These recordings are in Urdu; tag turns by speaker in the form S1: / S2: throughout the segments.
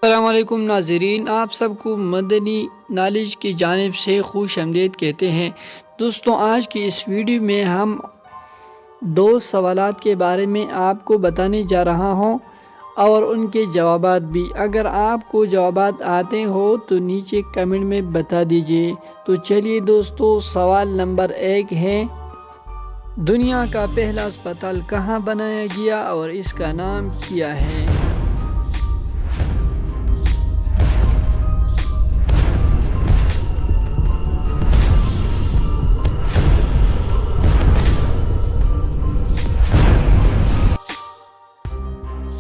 S1: السلام علیکم ناظرین، آپ سب کو مدنی نالج کی جانب سے خوش آمدید کہتے ہیں۔ دوستوں، آج کی اس ویڈیو میں ہم دو سوالات کے بارے میں آپ کو بتانے جا رہا ہوں اور ان کے جوابات بھی۔ اگر آپ کو جوابات آتے ہو تو نیچے کمنٹ میں بتا دیجئے۔ تو چلیے دوستوں، سوال نمبر 1 ہے، دنیا کا پہلا اسپتال کہاں بنایا گیا اور اس کا نام کیا ہے؟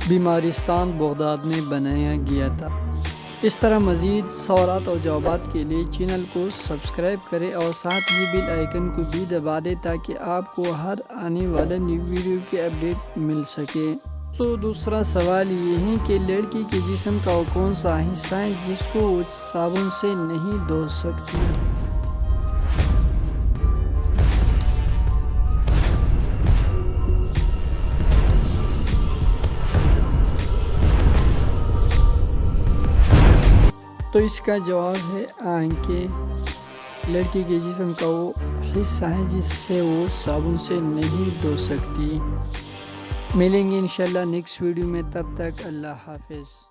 S1: بیمارستان بغداد میں بنایا گیا تھا۔ اس طرح مزید سوالات اور جوابات کے لیے چینل کو سبسکرائب کریں اور ساتھ ہی بیل آئیکن کو بھی دبا دیں تاکہ آپ کو ہر آنے والا نیو ویڈیو کی اپڈیٹ مل سکے۔ تو دوسرا سوال یہ ہے کہ لڑکی کے جسم کا وہ کون سا حصہ ہے جس کو وہ صابن سے نہیں دھو سکتی؟ تو اس کا جواب ہے آنکھیں۔ لڑکی کے جسم کا وہ حصہ ہے جس سے وہ صابن سے نہیں دھو سکتی۔ ملیں گے انشاءاللہ نیکسٹ ویڈیو میں، تب تک اللہ حافظ۔